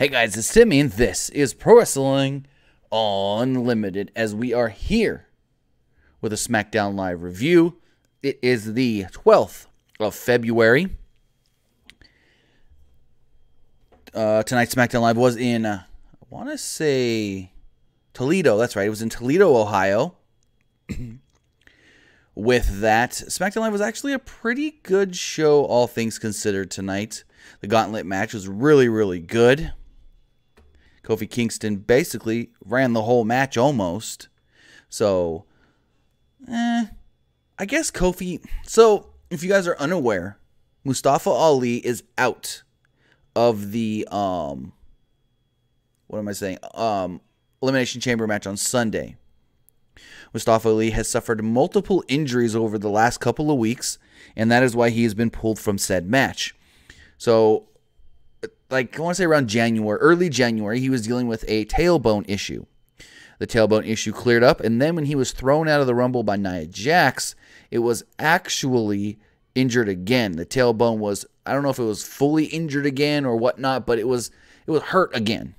Hey guys, it's Timmy, and this is Pro Wrestling Unlimited, as we are here with a Smackdown Live review. It is the 12th of February. Tonight's Smackdown Live was in, I want to say, Toledo. That's right, it was in Toledo, Ohio. With that, Smackdown Live was actually a pretty good show, all things considered, tonight. The Gauntlet match was really, really good. Kofi Kingston basically ran the whole match almost. So, I guess Kofi... So, if you guys are unaware, Mustafa Ali is out of the, Elimination Chamber match on Sunday. Mustafa Ali has suffered multiple injuries over the last couple of weeks, and that is why he has been pulled from said match. So, I want to say around January, early January, he was dealing with a tailbone issue. The tailbone issue cleared up, and then when he was thrown out of the Rumble by Nia Jax, it was actually injured again. The tailbone was, I don't know if it was fully injured again or whatnot, but it was hurt again.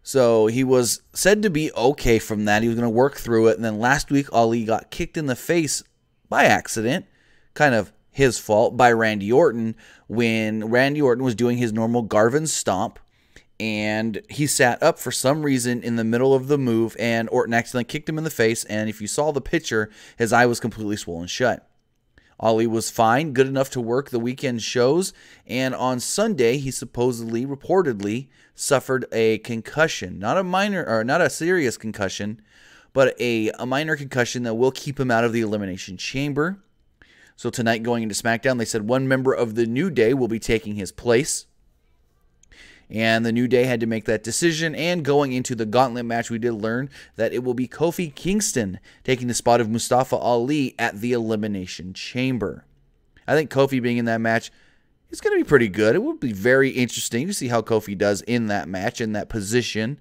So he was said to be okay from that. He was going to work through it, and then last week, Ali got kicked in the face by accident, kind of his fault, by Randy Orton, when Randy Orton was doing his normal Garvin stomp, and he sat up for some reason in the middle of the move, and Orton accidentally kicked him in the face, and if you saw the picture, his eye was completely swollen shut. Ali was fine, good enough to work the weekend shows, and on Sunday, he reportedly suffered a concussion. Not a serious concussion, but a minor concussion that will keep him out of the Elimination Chamber. So tonight, going into SmackDown, they said one member of the New Day will be taking his place. And the New Day had to make that decision. And going into the Gauntlet match, we did learn that it will be Kofi Kingston taking the spot of Mustafa Ali at the Elimination Chamber. I think Kofi being in that match is going to be pretty good. It will be very interesting to see how Kofi does in that match, in that position.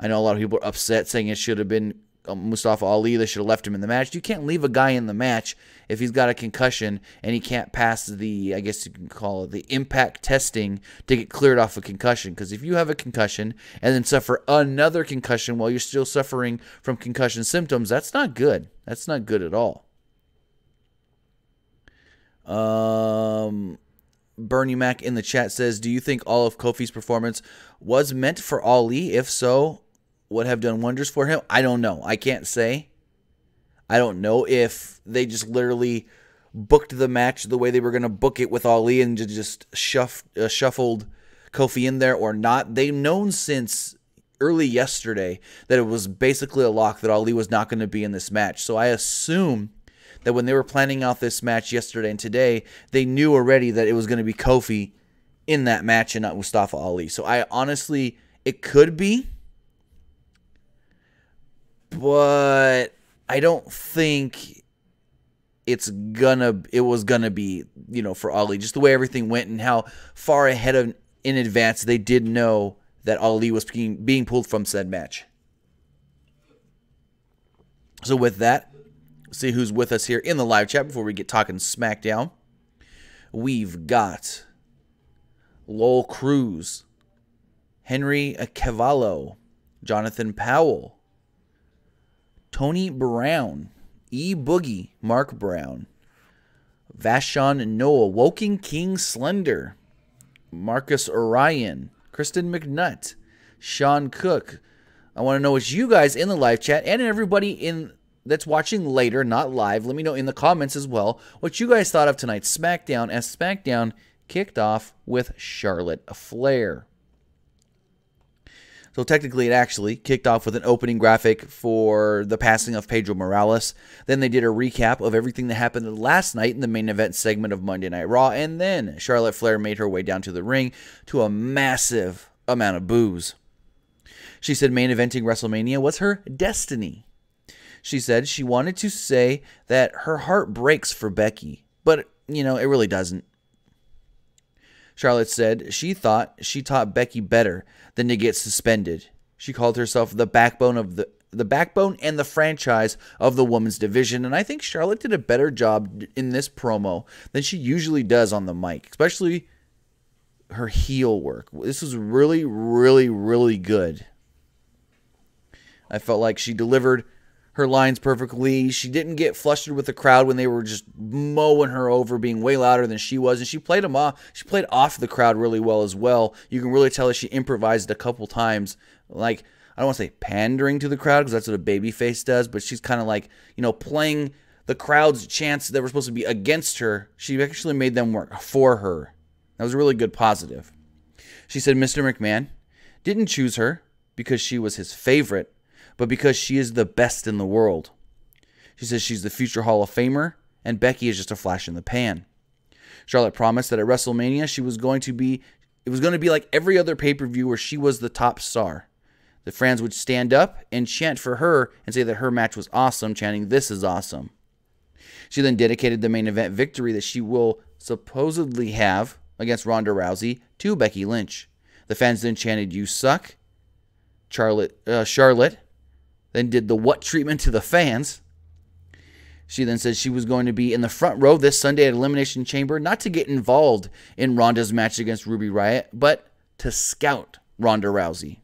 I know a lot of people are upset saying it should have been Mustafa Ali. They should have left him in the match. You can't leave a guy in the match if he's got a concussion and he can't pass the, I guess you can call it, the impact testing to get cleared off a concussion. Because if you have a concussion and then suffer another concussion while you're still suffering from concussion symptoms, that's not good. That's not good at all. Bernie Mac in the chat says, do you think all of Kofi's performance was meant for Ali? If so, would have done wonders for him? I don't know. I can't say. I don't know if they just literally booked the match the way they were going to book it with Ali and just shuffled Kofi in there or not. They've known since early yesterday that it was basically a lock that Ali was not going to be in this match. So I assume that when they were planning out this match yesterday and today, they knew already that it was going to be Kofi in that match and not Mustafa Ali. So I honestly, it could be, but I don't think it was gonna be, for Ali. Just the way everything went and how far ahead in advance they did know that Ali was being pulled from said match. So with that, see who's with us here in the live chat before we get talking SmackDown. We've got Lowell Cruz, Henry Cavallo, Jonathan Powell, Tony Brown, E-Boogie, Mark Brown, Vashon Noah, Woking King Slender, Marcus Orion, Kristen McNutt, Sean Cook. I want to know what you guys in the live chat and everybody that's watching later, not live, let me know in the comments as well what you guys thought of tonight's SmackDown, as SmackDown kicked off with Charlotte Flair. So technically, it actually kicked off with an opening graphic for the passing of Pedro Morales. Then they did a recap of everything that happened last night in the main event segment of Monday Night Raw. And then Charlotte Flair made her way down to the ring to a massive amount of boos. She said main eventing WrestleMania was her destiny. She said she wanted to say that her heart breaks for Becky, but, it really doesn't. Charlotte said she thought she taught Becky better than to get suspended. She called herself the backbone and the franchise of the women's division, and I think Charlotte did a better job in this promo than she usually does on the mic, especially her heel work. This was really, really, really good. I felt like she delivered her lines perfectly. She didn't get flustered with the crowd when they were just mowing her over, being way louder than she was. And she played them off. She played off the crowd really well as well. You can really tell that she improvised a couple times. Like, I don't want to say pandering to the crowd because that's what a babyface does, but she's kind of like, playing the crowd's chants that were supposed to be against her. She actually made them work for her. That was a really good positive. She said Mr. McMahon didn't choose her because she was his favorite, but because she is the best in the world. She says she's the future Hall of Famer, and Becky is just a flash in the pan. Charlotte promised that at WrestleMania it was going to be like every other pay-per-view where she was the top star. The fans would stand up and chant for her and say that her match was awesome, chanting, "This is awesome." She then dedicated the main event victory that she will supposedly have against Ronda Rousey to Becky Lynch. The fans then chanted, "You suck." Charlotte then did the what treatment to the fans. She then said she was going to be in the front row this Sunday at Elimination Chamber, not to get involved in Ronda's match against Ruby Riott, but to scout Ronda Rousey.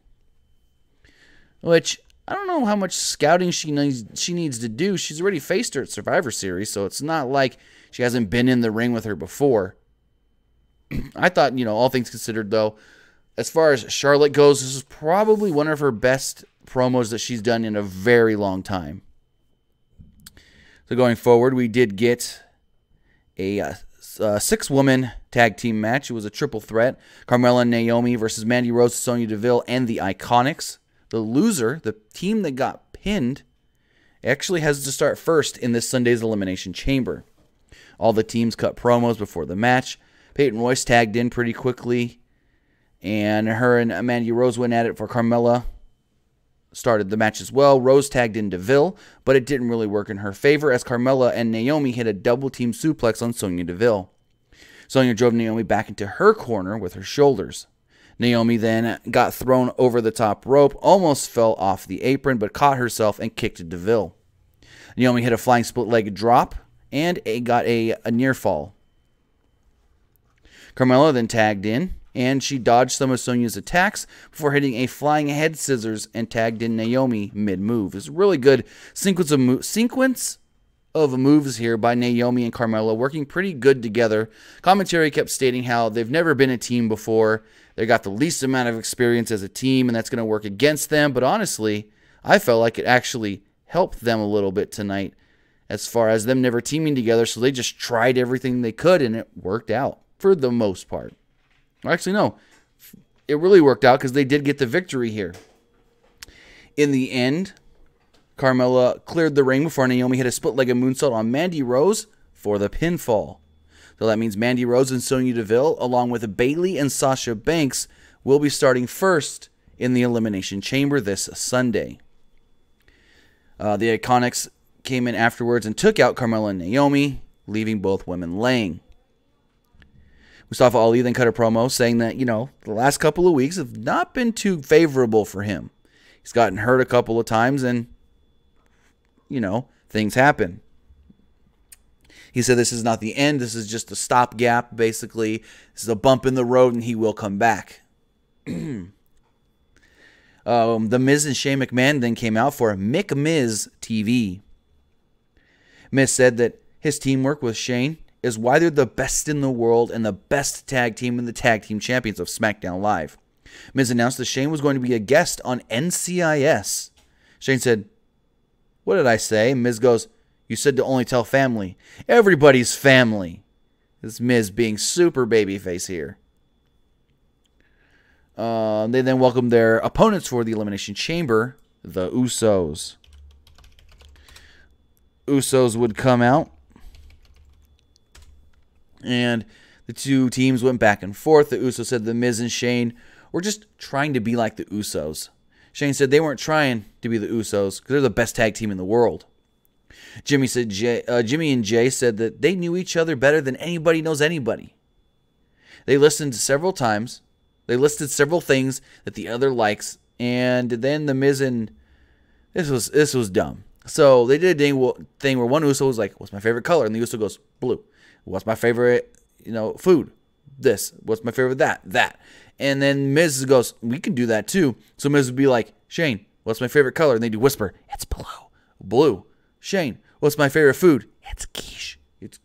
Which, I don't know how much scouting she needs to do. She's already faced her at Survivor Series, so it's not like she hasn't been in the ring with her before. I thought, all things considered, though, as far as Charlotte goes, this is probably one of her best promos that she's done in a very long time. So going forward, we did get a 6-woman tag team match. It was a triple threat. Carmella and Naomi versus Mandy Rose, Sonya Deville, and the Iconics. The loser, the team that got pinned, actually has to start first in this Sunday's Elimination Chamber. All the teams cut promos before the match. Peyton Royce tagged in pretty quickly, and her and Mandy Rose went at it for Carmella. Started the match as well. Rose tagged in Deville, but it didn't really work in her favor as Carmella and Naomi hit a double team suplex on Sonya Deville. Sonya drove Naomi back into her corner with her shoulders. Naomi then got thrown over the top rope, almost fell off the apron, but caught herself and kicked Deville. Naomi hit a flying split leg drop and got a near fall. Carmella then tagged in, and she dodged some of Sonya's attacks before hitting a flying head scissors and tagged in Naomi mid-move. It's a really good sequence of moves here by Naomi and Carmella, working pretty good together. Commentary kept stating how they've never been a team before. They got the least amount of experience as a team, and that's going to work against them. But honestly, I felt like it actually helped them a little bit tonight as far as them never teaming together. So they just tried everything they could, and it worked out for the most part. Actually, no. It really worked out because they did get the victory here. In the end, Carmella cleared the ring before Naomi hit a split-legged moonsault on Mandy Rose for the pinfall. So that means Mandy Rose and Sonya Deville, along with Bayley and Sasha Banks, will be starting first in the Elimination Chamber this Sunday. The Iconics came in afterwards and took out Carmella and Naomi, leaving both women laying. Mustafa Ali then cut a promo saying that, the last couple of weeks have not been too favorable for him. He's gotten hurt a couple of times and, things happen. He said this is not the end. This is just a stopgap, basically. This is a bump in the road and he will come back. The Miz and Shane McMahon then came out for McMiz TV. Miz said that his teamwork with Shane is why they're the best in the world and the best tag team and the tag team champions of SmackDown Live. Miz announced that Shane was going to be a guest on NCIS. Shane said, "What did I say?" Miz goes, "You said to only tell family." Everybody's family. This Miz being super babyface here. They then welcomed their opponents for the Elimination Chamber, the Usos. Usos would come out, and the two teams went back and forth. The Usos said the Miz and Shane were just trying to be like the Usos. Shane said they weren't trying to be the Usos because they're the best tag team in the world. Jimmy and Jay said that they knew each other better than anybody knows anybody. They listened several times. They listed several things that the other likes, and then the Miz and this was dumb. So they did a thing where one Uso was like, "What's my favorite color?" And the Uso goes, "Blue." "What's my favorite, food?" this. What's my favorite? That. And then Miz goes, we can do that too. So Miz would be like, Shane, what's my favorite color? And they do whisper, it's blue. Blue. Shane, what's my favorite food? It's quiche. It's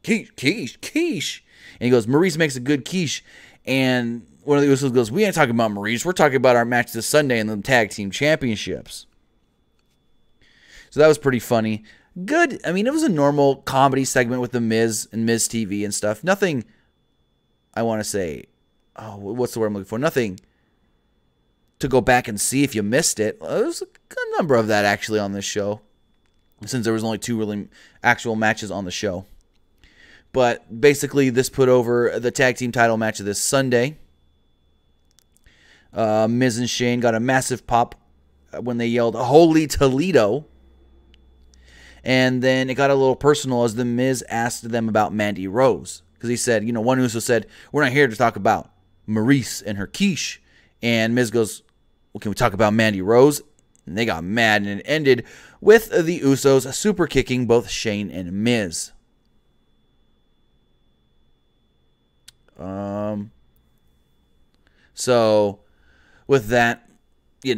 quiche. And he goes, Maurice makes a good quiche. And one of the Usos goes, we ain't talking about Maurice. We're talking about our match this Sunday in the tag team championships. So that was pretty funny. Good. I mean, it was a normal comedy segment with the Miz and Miz TV and stuff. Nothing, I want to say, oh, what's the word I'm looking for? Nothing to go back and see if you missed it. There's a good number of that actually on this show, since there was only 2 really actual matches on the show. But basically, this put over the tag team title match of this Sunday. Miz and Shane got a massive pop when they yelled, Holy Toledo. And then it got a little personal as the Miz asked them about Mandy Rose. Because he said, one Uso said, we're not here to talk about Maurice and her quiche. And Miz goes, well, can we talk about Mandy Rose? And they got mad, and it ended with the Usos super kicking both Shane and Miz. So with that, it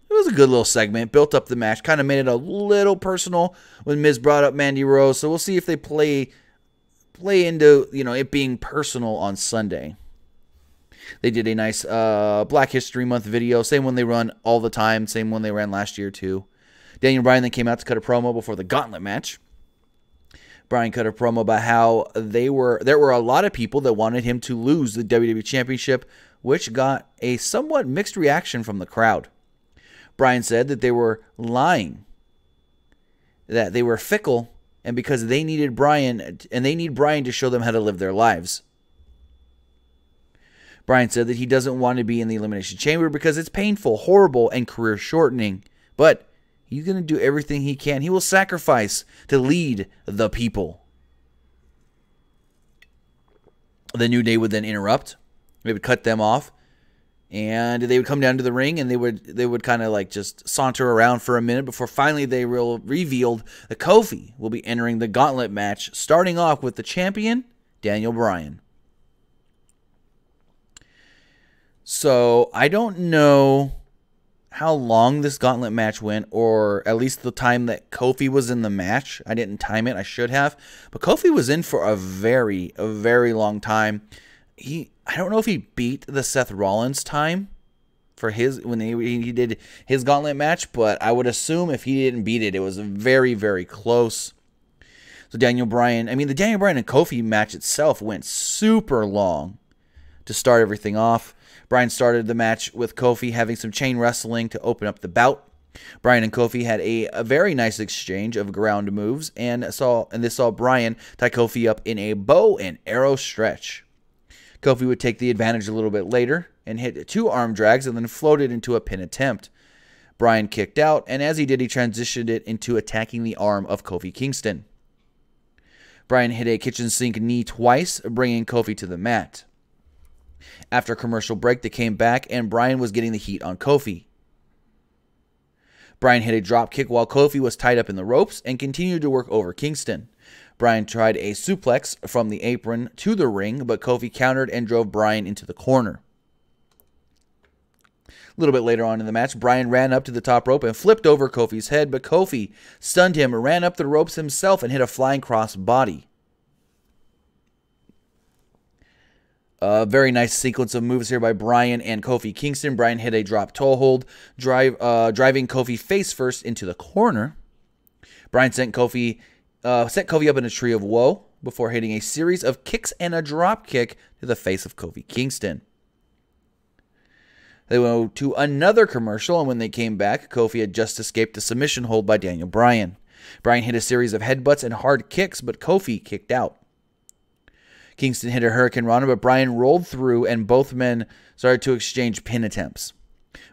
was a good little segment. Built up the match. Kind of made it a little personal when Miz brought up Mandy Rose. So we'll see if they play into, it being personal on Sunday. They did a nice Black History Month video. Same one they run all the time. Same one they ran last year too. Daniel Bryan then came out to cut a promo before the Gauntlet match. Bryan cut a promo about how there were a lot of people that wanted him to lose the WWE Championship, which got a somewhat mixed reaction from the crowd. Bryan said that they were lying, that they were fickle, and because they needed Bryan, and they need Bryan to show them how to live their lives. Bryan said that he doesn't want to be in the Elimination Chamber because it's painful, horrible, and career-shortening, but he's going to do everything he can. He will sacrifice to lead the people. The New Day would then interrupt. They would cut them off. And they would come down to the ring, and they would kind of like just saunter around for a minute before finally they revealed that Kofi will be entering the Gauntlet match, starting off with the champion, Daniel Bryan. So I don't know how long this Gauntlet match went, or at least the time that Kofi was in the match. I didn't time it. I should have. But Kofi was in for a very long time. I don't know if he beat the Seth Rollins time for when he did his Gauntlet match, but I would assume if he didn't beat it, it was very close. So Daniel Bryan, the Daniel Bryan and Kofi match itself went super long to start everything off. Bryan started the match with Kofi having some chain wrestling to open up the bout. Bryan and Kofi had a very nice exchange of ground moves, and this saw Bryan tie Kofi up in a bow and arrow stretch. Kofi would take the advantage a little bit later and hit 2 arm drags and then floated into a pin attempt. Bryan kicked out, and as he did, he transitioned it into attacking the arm of Kofi Kingston. Bryan hit a kitchen sink knee twice, bringing Kofi to the mat. After a commercial break, they came back, and Bryan was getting the heat on Kofi. Bryan hit a drop kick while Kofi was tied up in the ropes and continued to work over Kingston. Bryan tried a suplex from the apron to the ring, but Kofi countered and drove Bryan into the corner. A little bit later on in the match, Bryan ran up to the top rope and flipped over Kofi's head, but Kofi stunned him, ran up the ropes himself, and hit a flying cross body. A very nice sequence of moves here by Bryan and Kofi Kingston. Bryan hit a drop toe hold, driving Kofi face first into the corner. Bryan set Kofi up in a tree of woe before hitting a series of kicks and a drop kick to the face of Kofi Kingston. They went to another commercial, and when they came back, Kofi had just escaped a submission hold by Daniel Bryan. Bryan hit a series of headbutts and hard kicks, but Kofi kicked out. Kingston hit a Hurricane Rana, but Bryan rolled through, and both men started to exchange pin attempts.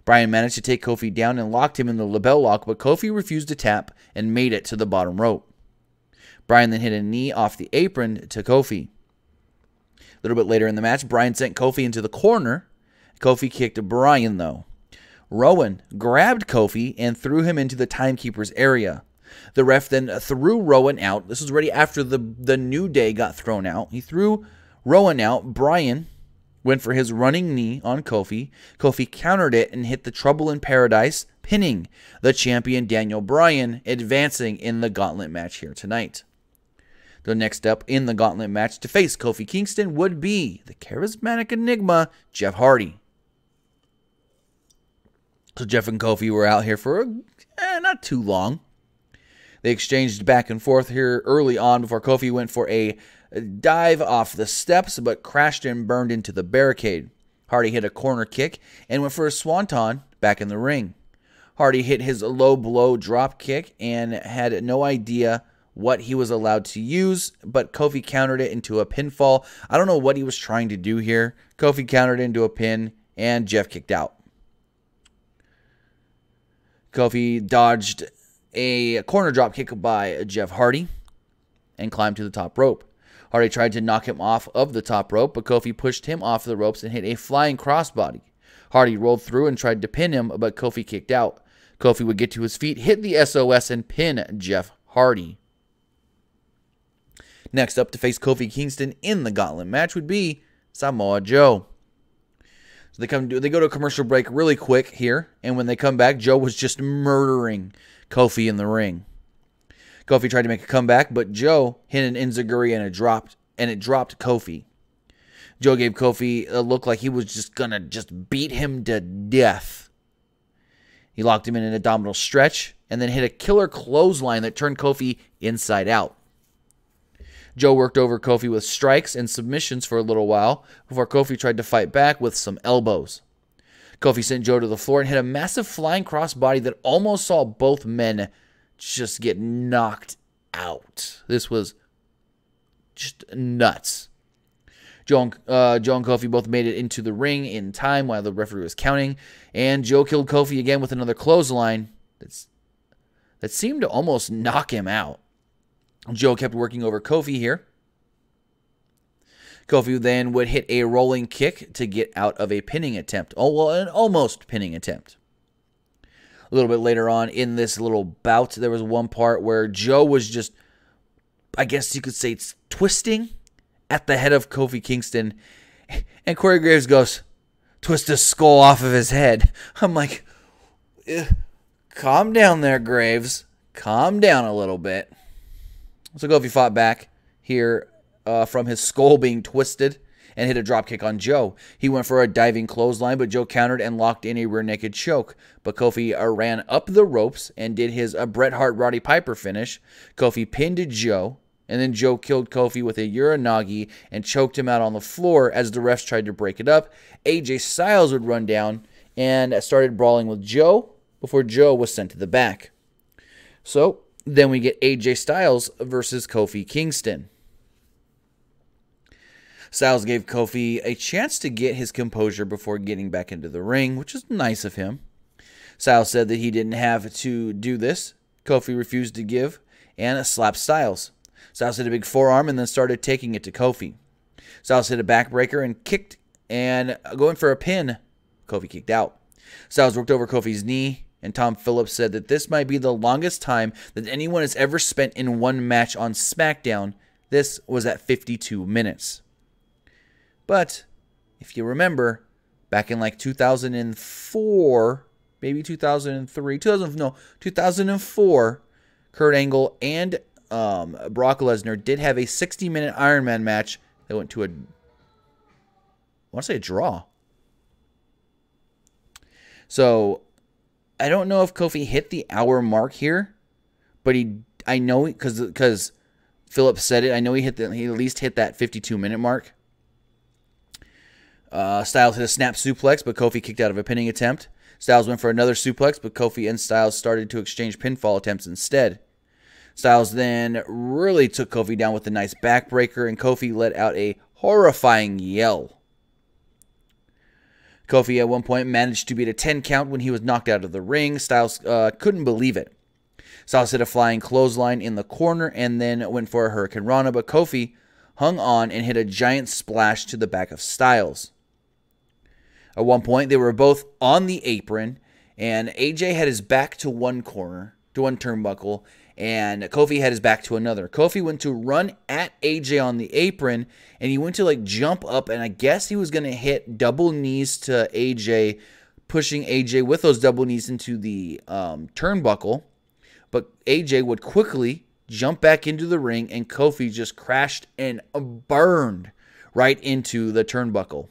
Bryan managed to take Kofi down and locked him in the label lock, but Kofi refused to tap and made it to the bottom rope. Bryan then hit a knee off the apron to Kofi. A little bit later in the match, Bryan sent Kofi into the corner. Kofi kicked Bryan, though. Rowan grabbed Kofi and threw him into the timekeeper's area. The ref then threw Rowan out. This was already after the New Day got thrown out. He threw Rowan out, Bryan went for his running knee on Kofi. Kofi countered it and hit the Trouble in Paradise, pinning the champion Daniel Bryan, advancing in the Gauntlet match here tonight. The next up in the Gauntlet match to face Kofi Kingston would be the charismatic enigma, Jeff Hardy. So Jeff and Kofi were out here for not too long. They exchanged back and forth here early on before Kofi went for a dive off the steps, but crashed and burned into the barricade. Hardy hit a corner kick and went for a swanton back in the ring. Hardy hit his low blow drop kick and had no idea what he was allowed to use, but Kofi countered it into a pinfall. I don't know what he was trying to do here. Kofi countered it into a pin, and Jeff kicked out. Kofi dodged a corner drop kick by Jeff Hardy and climbed to the top rope. Hardy tried to knock him off of the top rope, but Kofi pushed him off the ropes and hit a flying crossbody. Hardy rolled through and tried to pin him, but Kofi kicked out. Kofi would get to his feet, hit the SOS, and pin Jeff Hardy. Next up to face Kofi Kingston in the Gauntlet match would be Samoa Joe. So they go to a commercial break really quick here, and when they come back, Joe was just murdering Kofi in the ring. Kofi tried to make a comeback, but Joe hit an enziguri and it dropped Kofi. Joe gave Kofi a look like he was just gonna beat him to death. He locked him in an abdominal stretch and then hit a killer clothesline that turned Kofi inside out. Joe worked over Kofi with strikes and submissions for a little while before Kofi tried to fight back with some elbows. Kofi sent Joe to the floor and hit a massive flying crossbody that almost saw both men just get knocked out. This was just nuts. Joe and Kofi both made it into the ring in time while the referee was counting, and Joe killed Kofi again with another clothesline that seemed to almost knock him out. Joe kept working over Kofi here. Kofi then would hit a rolling kick to get out of a pinning attempt. An almost pinning attempt. A little bit later on in this little bout, there was one part where Joe was just, I guess you could say, it's twisting at the head of Kofi Kingston. And Corey Graves goes, twist his skull off of his head. I'm like, calm down there, Graves. Calm down a little bit. So Kofi fought back here from his skull being twisted and hit a dropkick on Joe. He went for a diving clothesline, but Joe countered and locked in a rear naked choke. But Kofi ran up the ropes and did his Bret Hart Roddy Piper finish. Kofi pinned Joe, and then Joe killed Kofi with a Uranagi and choked him out on the floor as the refs tried to break it up. AJ Styles would run down and started brawling with Joe before Joe was sent to the back. So then we get AJ Styles versus Kofi Kingston. Styles gave Kofi a chance to get his composure before getting back into the ring, which is nice of him. Styles said that he didn't have to do this. Kofi refused to give and slapped Styles. Styles hit a big forearm and then started taking it to Kofi. Styles hit a backbreaker and kicked and going for a pin. Kofi kicked out. Styles worked over Kofi's knee. And Tom Phillips said that this might be the longest time that anyone has ever spent in one match on Smackdown. This was at 52 minutes. But if you remember, back in like 2004, maybe 2003, 2004, Kurt Angle and Brock Lesnar did have a 60-minute Iron Man match that went to I want to say a draw. So I don't know if Kofi hit the hour mark here, but I know because Phillips said it. I know he at least hit that 52-minute mark. Styles hit a snap suplex, but Kofi kicked out of a pinning attempt. Styles went for another suplex, but Kofi and Styles started to exchange pinfall attempts instead. Styles then really took Kofi down with a nice backbreaker, and Kofi let out a horrifying yell. Kofi at one point managed to beat a 10 count when he was knocked out of the ring. Styles couldn't believe it. Styles hit a flying clothesline in the corner and then went for a Hurricane Rana, but Kofi hung on and hit a giant splash to the back of Styles. At one point, they were both on the apron, and AJ had his back to one corner, to one turnbuckle, and Kofi had his back to another. Kofi went to run at AJ on the apron, and he went to like jump up, and I guess he was going to hit double knees to AJ, pushing AJ with those double knees into the turnbuckle. But AJ would quickly jump back into the ring, and Kofi just crashed and burned right into the turnbuckle.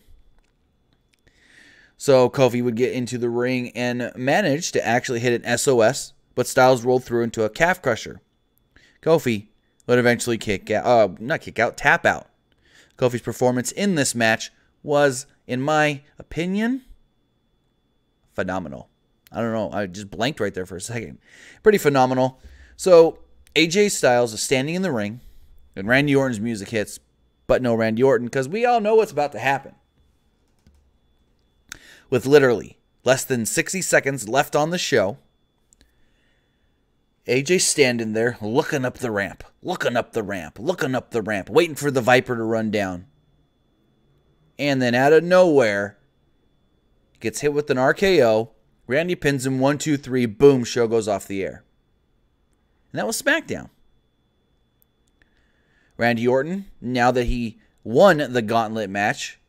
So Kofi would get into the ring and manage to actually hit an SOS, but Styles rolled through into a calf crusher. Kofi would eventually tap out. Kofi's performance in this match was, in my opinion, phenomenal. I don't know. I just blanked right there for a second. Pretty phenomenal. So AJ Styles is standing in the ring, and Randy Orton's music hits, but no Randy Orton, because we all know what's about to happen. With literally less than 60 seconds left on the show, AJ's standing there looking up the ramp, waiting for the Viper to run down. And then out of nowhere, gets hit with an RKO. Randy pins him, 1, 2, 3, boom, show goes off the air. And that was SmackDown. Randy Orton, now that he won the Gauntlet match,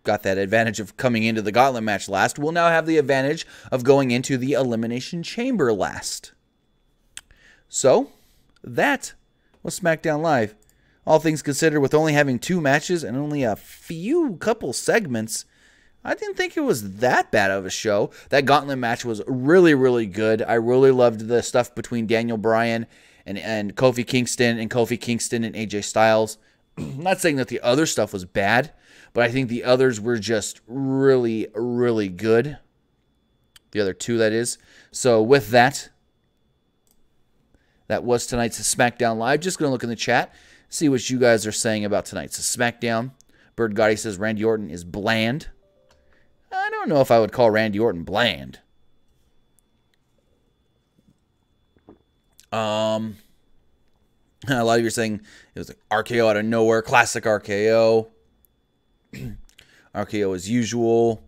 got that advantage of coming into the Gauntlet match last, will now have the advantage of going into the Elimination Chamber last. So, that was SmackDown Live. All things considered, with only having 2 matches and only a couple segments, I didn't think it was that bad of a show. That Gauntlet match was really, really good. I really loved the stuff between Daniel Bryan and Kofi Kingston and AJ Styles. I'm not saying that the other stuff was bad, but I think the others were just really, really good. The other 2, that is. So with that, that was tonight's SmackDown Live. Just going to look in the chat, see what you guys are saying about tonight's SmackDown. Bird Gotti says Randy Orton is bland. I don't know if I would call Randy Orton bland. A lot of you are saying it was like RKO out of nowhere, classic RKO. RKO as usual.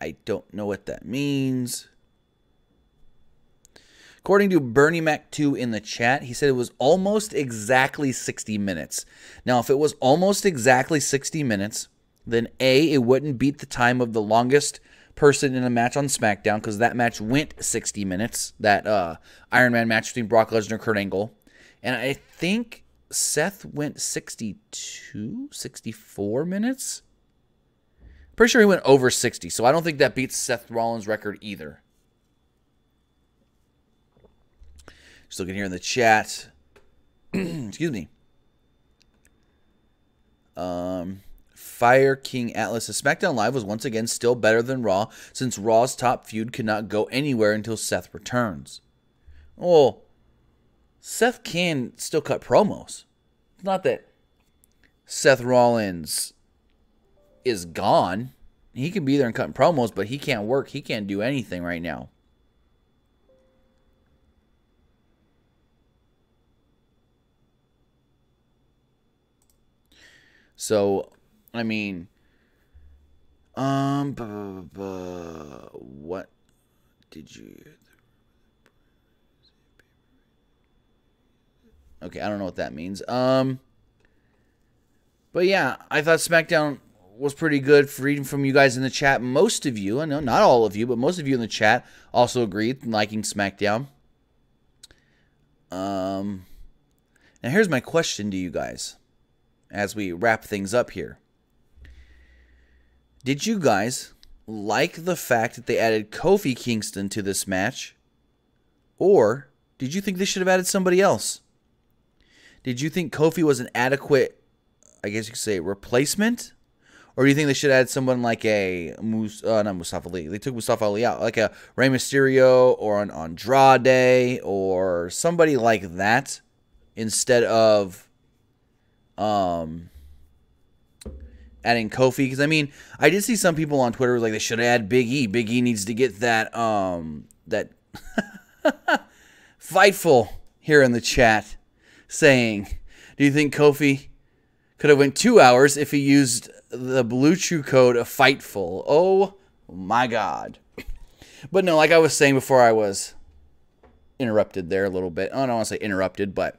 I don't know what that means. According to Bernie Mac 2 in the chat, he said it was almost exactly 60 minutes. Now, if it was almost exactly 60 minutes, then A, it wouldn't beat the time of the longest person in a match on SmackDown, because that match went 60 minutes, that Iron Man match between Brock Lesnar and Kurt Angle. And I think Seth went 62, 64 minutes? Pretty sure he went over 60, so I don't think that beats Seth Rollins' record either. Just looking here in the chat. Excuse me. Fire King Atlas says SmackDown Live was once again still better than Raw, since Raw's top feud could not go anywhere until Seth returns. Well, Seth can still cut promos. It's not that Seth Rollins is gone. He can be there and cutting promos, but he can't work. He can't do anything right now. So, I mean, what did you... Okay, I don't know what that means. But yeah, I thought SmackDown was pretty good. For reading from you guys in the chat, most of you, I know not all of you, but most of you in the chat also agreed liking SmackDown. Now here's my question to you guys as we wrap things up here. Did you guys like the fact that they added Kofi Kingston to this match? Or did you think they should have added somebody else? Did you think Kofi was an adequate, I guess you could say, replacement? Or do you think they should add someone like a, not Mustafa Ali. They took Mustafa Ali out. Like a Rey Mysterio or an Andrade or somebody like that instead of adding Kofi? Because, I mean, I did see some people on Twitter like they should add Big E. Big E needs to get that, that Fightful here in the chat saying, do you think Kofi Could have went 2 hours if he used the Blue Chew code FIGHTFUL. Oh my God. But no, like I was saying before I was interrupted there a little bit. I don't want to say interrupted, but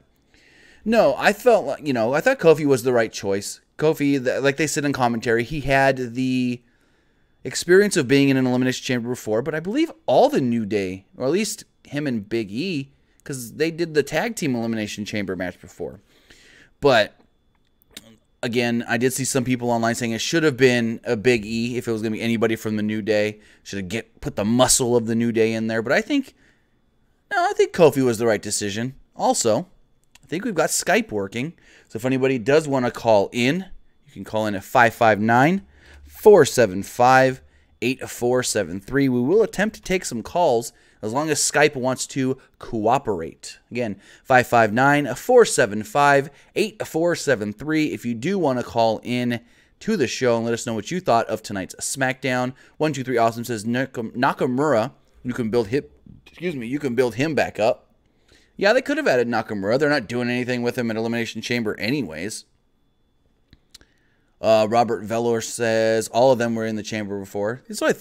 no, I felt like, I thought Kofi was the right choice. Kofi, like they said in commentary, he had the experience of being in an Elimination Chamber before, but I believe all the New Day, or at least him and Big E, because they did the tag team Elimination Chamber match before. But again, I did see some people online saying it should have been a Big E if it was going to be anybody from the New Day. Should have put the muscle of the New Day in there. But I think Kofi was the right decision. Also, I think we've got Skype working. So if anybody does want to call in, you can call in at 559-475-8473. We will attempt to take some calls as long as Skype wants to cooperate. Again, 559-475-8473. If you do want to call in to the show and let us know what you thought of tonight's SmackDown. 123 Awesome says Nakamura, you can build him back up. Yeah, they could have added Nakamura. They're not doing anything with him at Elimination Chamber anyways. Robert Velor says all of them were in the chamber before. That's what I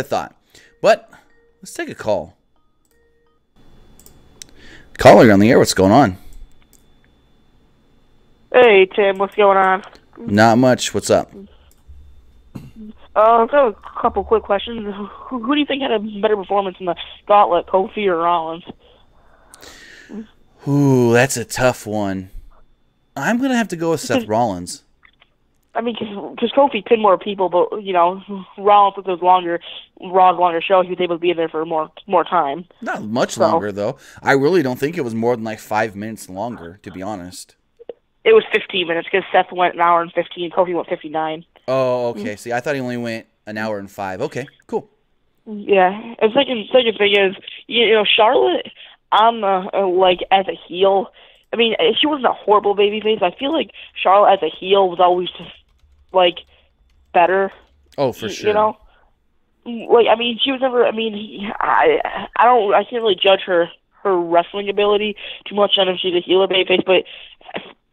thought. But let's take a call. Caller, you're on the air. What's going on? Hey, Tim. What's going on? Not much. What's up? I've got a couple quick questions. Who do you think had a better performance in the Gauntlet, Kofi or Rollins? Ooh, that's a tough one. I'm going to have to go with Seth Rollins. I mean, because Kofi pinned more people, but, Rollins with those longer show, he was able to be in there for more time. Not much longer, though. I really don't think it was more than like 5 minutes longer, to be honest. It was 15 minutes, because Seth went an hour and 15, Kofi went 59. Oh, okay. See, I thought he only went an hour and 5. Okay, cool. Yeah. And second thing is, Charlotte, as a heel, I mean, she wasn't a horrible babyface. I feel like Charlotte as a heel was always just, better. Oh, for sure. I mean, she was never, I can't really judge her wrestling ability too much on if she's a heel or babyface, but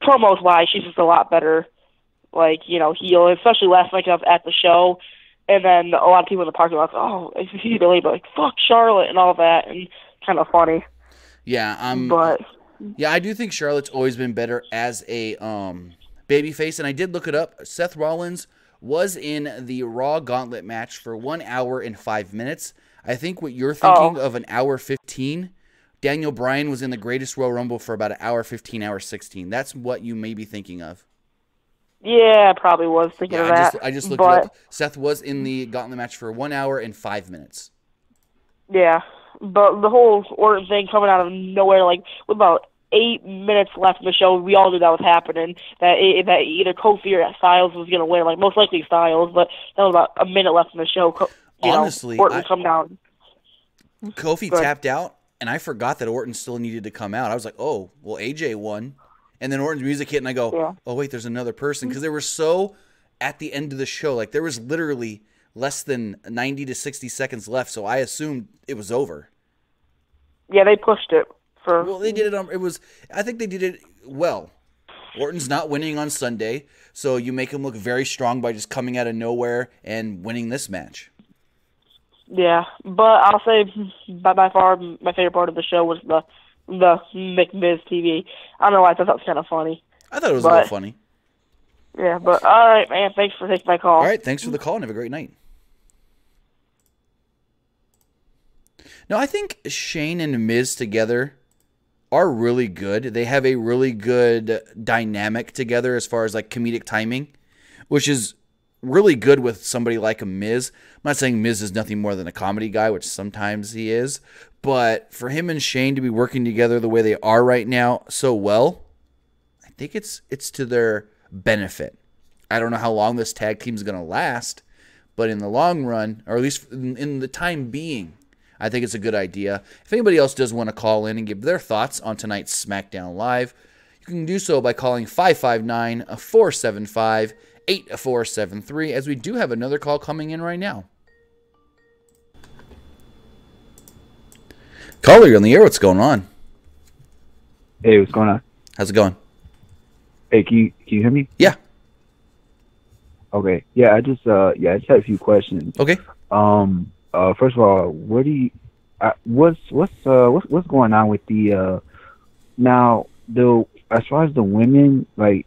promos-wise, she's just a lot better, heel, especially last night at the show. And then a lot of people in the parking lot, she's really fuck Charlotte and all that, and kind of funny. Yeah, I do think Charlotte's always been better as a babyface, and I did look it up. Seth Rollins was in the Raw Gauntlet match for 1 hour and 5 minutes. I think what you're thinking of an hour 15, Daniel Bryan was in the Greatest Royal Rumble for about an hour 15, hour 16. That's what you may be thinking of. Yeah, I probably was thinking of that. I just looked it up. Seth was in the Gauntlet match for 1 hour and 5 minutes. Yeah, but the whole Orton thing coming out of nowhere, with about 8 minutes left in the show, we all knew that was happening. That either Kofi or Styles was going to win, most likely Styles, but that was about a minute left in the show. Honestly, Orton come down. Kofi tapped out, and I forgot that Orton still needed to come out. I was like, oh, well, AJ won. And then Orton's music hit, and I go, oh, wait, there's another person. Because they were so at the end of the show. There was literally less than 90 to 60 seconds left, so I assumed it was over. Yeah, they pushed it. Well, they did it I think they did it well. Orton's not winning on Sunday, so you make him look very strong by just coming out of nowhere and winning this match. Yeah, but I'll say by far my favorite part of the show was the McMiz TV. I don't know why I thought that was kind of funny. I thought it was a little funny. Yeah, but all right, man. Thanks for taking my call. All right, thanks for the call and have a great night. No, I think Shane and Miz together are really good. They have a really good dynamic together as far as comedic timing, which is really good with somebody like a Miz. I'm not saying Miz is nothing more than a comedy guy, which sometimes he is, but for him and Shane to be working together the way they are right now so well, I think it's to their benefit. I don't know how long this tag team is going to last, but in the long run, or at least in the time being, I think it's a good idea. If anybody else does want to call in and give their thoughts on tonight's SmackDown Live, you can do so by calling 559-475-8473, as we do have another call coming in right now. Caller, you're on the air. What's going on? Hey, what's going on? How's it going? Hey, can you hear me? Yeah. Okay. Yeah, I just had a few questions. Okay. First of all, what do you what's going on with the now the as far as the women, like,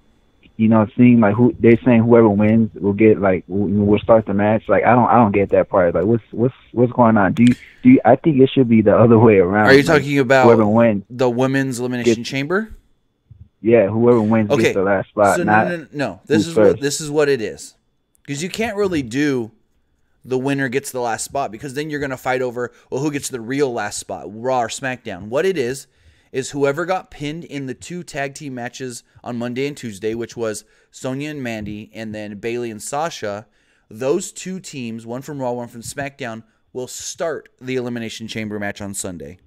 seeing like who they're saying whoever wins will get, like, will start the match. Like, I don't get that part. Like, what's going on? Do you I think it should be the other way around. Are you like, talking about whoever wins the women's elimination chamber? Yeah, whoever wins Okay. gets the last spot. So not no. who's first. This is what it is. Because you can't really do the winner gets the last spot, because then you're going to fight over, well, who gets the real last spot, Raw or SmackDown. What it is whoever got pinned in the 2 tag team matches on Monday and Tuesday, which was Sonya and Mandy and then Bayley and Sasha, those 2 teams, one from Raw, one from SmackDown, will start the Elimination Chamber match on Sunday.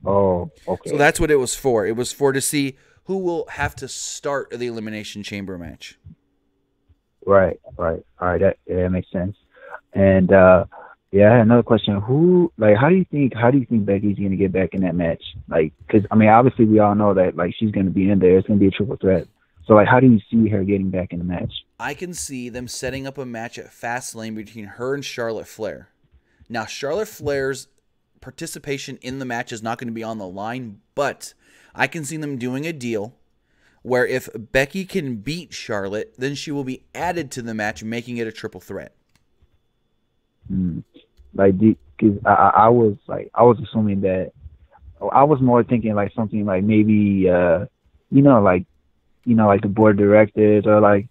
Oh, okay. So that's what it was for. It was for to see who will have to start the Elimination Chamber match. Right. All right, that makes sense. And yeah, I had another question. How do you think Becky's gonna get back in that match? Like, because I mean, obviously we all know that, like, she's gonna be in there. It's gonna be a triple threat. So, like, how do you see her getting back in the match? I can see them setting up a match at Fastlane between her and Charlotte Flair. Now, Charlotte Flair's participation in the match is not going to be on the line, but I can see them doing a deal where if Becky can beat Charlotte, then she will be added to the match, making it a triple threat. Like, because I was assuming that, I was more thinking like something like maybe like the board of directors, or like,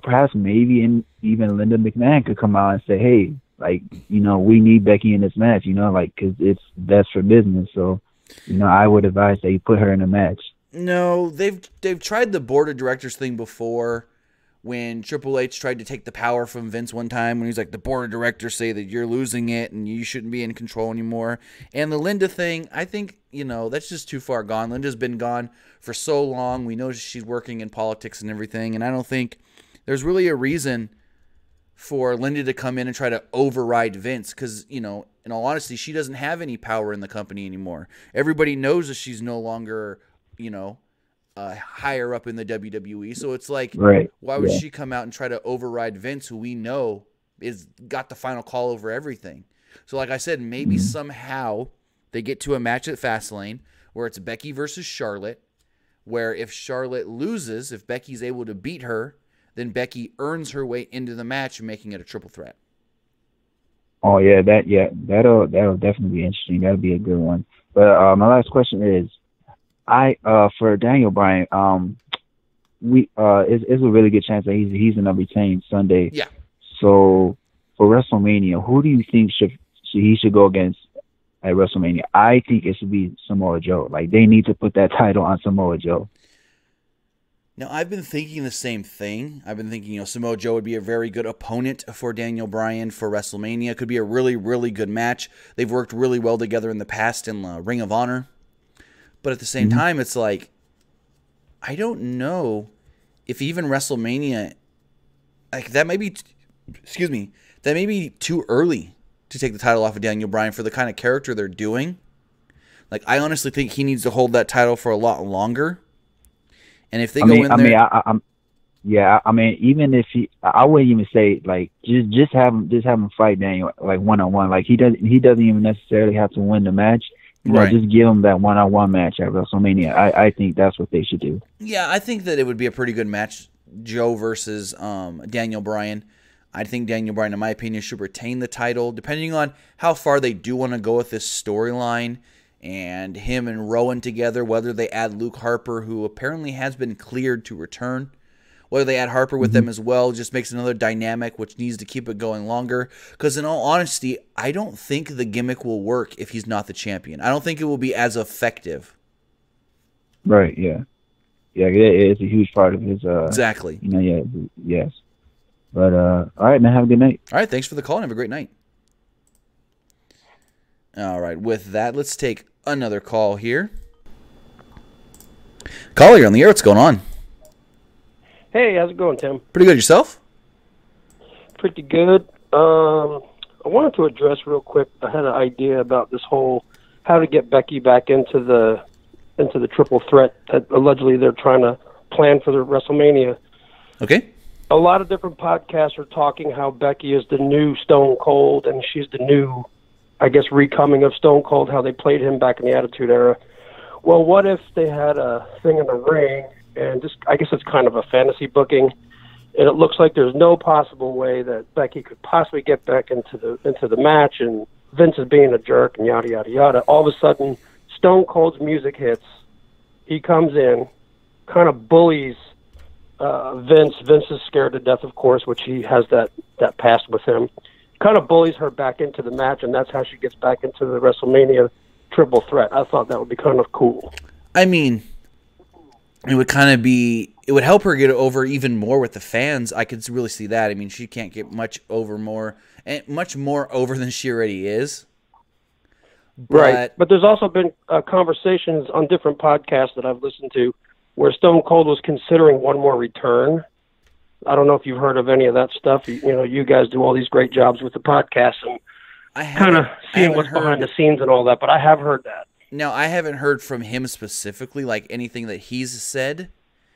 perhaps maybe even Linda McMahon could come out and say, hey, like, we need Becky in this match, like, because that's for business. So, I would advise that you put her in a match. No, they've tried the board of directors thing before, when Triple H tried to take the power from Vince one time, when he's like, the board of directors say that you're losing it and you shouldn't be in control anymore. And the Linda thing, I think, that's just too far gone. Linda's been gone for so long. We know she's working in politics and everything, and I don't think there's really a reason for Linda to come in and try to override Vince, because, in all honesty, she doesn't have any power in the company anymore. Everybody knows that she's no longer, higher up in the WWE. So it's like, right. Why would she come out and try to override Vince, who we know is got the final call over everything? So like I said, maybe somehow they get to a match at Fastlane where it's Becky versus Charlotte, where if Charlotte loses, if Becky's able to beat her, then Becky earns her way into the match, making it a triple threat. Oh yeah, that'll definitely be interesting. That'll be a good one. But my last question is, for Daniel Bryan, it's a really good chance that he's gonna retain Sunday. Yeah. So for WrestleMania, who do you think he should go against at WrestleMania? I think it should be Samoa Joe. Like, they need to put that title on Samoa Joe. Now, I've been thinking the same thing. I've been thinking, Samoa Joe would be a very good opponent for Daniel Bryan for WrestleMania. It could be a really, really good match. They've worked really well together in the past in Ring of Honor. But at the same time, it's like, I don't know if even WrestleMania, like, that may be too early to take the title off of Daniel Bryan for the kind of character they're doing. Like, I honestly think he needs to hold that title for a lot longer. And if they go in there, even if I wouldn't even say, like, just have him fight Daniel, like, 1-on-1. Like, he doesn't even necessarily have to win the match. Right. Just give him that 1-on-1 match at WrestleMania. I think that's what they should do. Yeah, I think that it would be a pretty good match, Joe versus Daniel Bryan. I think Daniel Bryan, in my opinion, should retain the title, depending on how far they do want to go with this storyline, and him and Rowan together, whether they add Luke Harper, who apparently has been cleared to return, whether they add Harper with them as well, just makes another dynamic, which needs to keep it going longer. Because in all honesty, I don't think the gimmick will work if he's not the champion. I don't think it will be as effective. Right, yeah. Yeah, it's a huge part of his... exactly. Yes. But, all right, man, have a good night. All right, thanks for the call and have a great night. All right, with that, let's take another call here. Caller, you're on the air. What's going on? Hey, how's it going, Tim? Pretty good. Yourself? Pretty good. I wanted to address real quick. I had an idea about this whole how to get Becky back into the triple threat that allegedly they're trying to planned for the WrestleMania. Okay. A lot of different podcasts are talking how Becky is the new Stone Cold, and she's the new, I guess, recoming of Stone Cold, how they played him back in the Attitude Era. Well, what if they had a thing in the ring, and just, I guess it's kind of a fantasy booking, and it looks like there's no possible way that Becky could possibly get back into the match, and Vince is being a jerk, and yada, yada, yada. All of a sudden, Stone Cold's music hits. He comes in, kind of bullies Vince. Vince is scared to death, of course, which he has that past with him. Kind of bullies her back into the match, and that's how she gets back into the WrestleMania triple threat. I thought that would be kind of cool. I mean, it would help her get over even more with the fans. I could really see that. I mean, she can't get much more over than she already is. Right. But there's also been conversations on different podcasts that I've listened to where Stone Cold was considering one more return. I don't know if you've heard of any of that stuff. You guys do all these great jobs with the podcast and kind of seeing what's behind the scenes and all that, but I have heard that. Now, I haven't heard from him specifically, like anything that he's said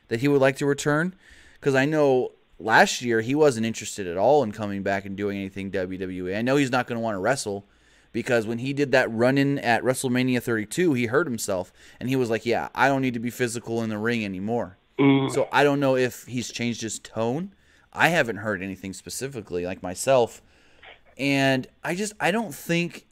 that he would like to return, because I know last year he wasn't interested at all in coming back and doing anything WWE. I know he's not going to want to wrestle, because when he did that run-in at WrestleMania 32, he hurt himself, and he was like, yeah, I don't need to be physical in the ring anymore. So I don't know if he's changed his tone. I haven't heard anything specifically, like myself. And I don't think,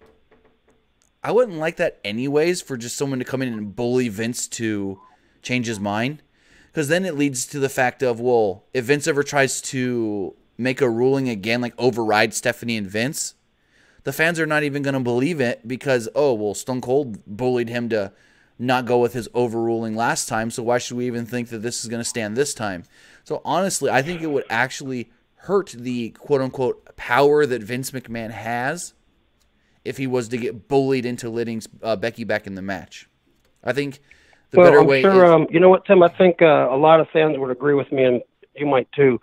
I wouldn't like that anyways, for just someone to come in and bully Vince to change his mind. Because then it leads to the fact of, well, if Vince ever tries to make a ruling again, like override Stephanie and Vince, the fans are not even going to believe it because, oh, well, Stone Cold bullied him to not go with his overruling last time, so why should we even think that this is going to stand this time? So honestly, I think it would actually hurt the quote-unquote power that Vince McMahon has if he was to get bullied into letting Becky back in the match. I think the better way is... you know what, Tim? I think a lot of fans would agree with me, and you might too.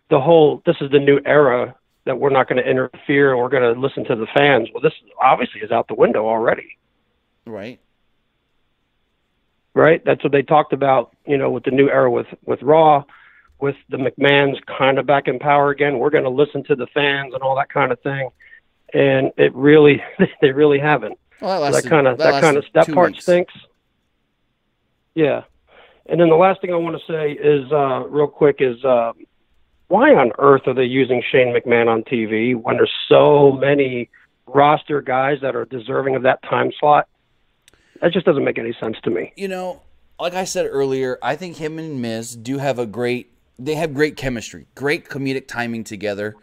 This is the new era that we're not going to interfere and we're going to listen to the fans. Well, this obviously is out the window already. Right. Right? That's what they talked about, with the new era with Raw, with the McMahons kind of back in power again. We're going to listen to the fans and all that kind of thing. And they really haven't. Well, that part stinks. Yeah. And then the last thing I want to say is, real quick, is why on earth are they using Shane McMahon on TV when there's so many roster guys that are deserving of that time slot? That just doesn't make any sense to me. Like I said earlier, I think him and Miz do have great chemistry, great comedic timing together.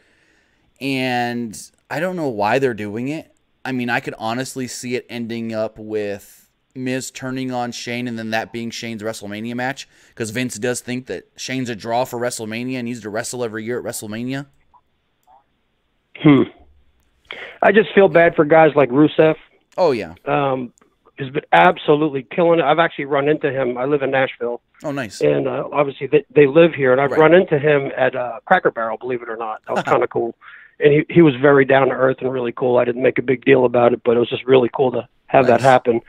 And I don't know why they're doing it. I mean, I could honestly see it ending up with Miz turning on Shane and then that being Shane's WrestleMania match, because Vince does think that Shane's a draw for WrestleMania and needs to wrestle every year at WrestleMania. I just feel bad for guys like Rusev. Oh, yeah. Has been absolutely killing it. I've actually run into him. I live in Nashville. Oh, nice. And obviously they live here, and I've run into him at Cracker Barrel, believe it or not. That was kind of cool. And he was very down to earth and really cool. I didn't make a big deal about it, but it was just really cool to have that happen.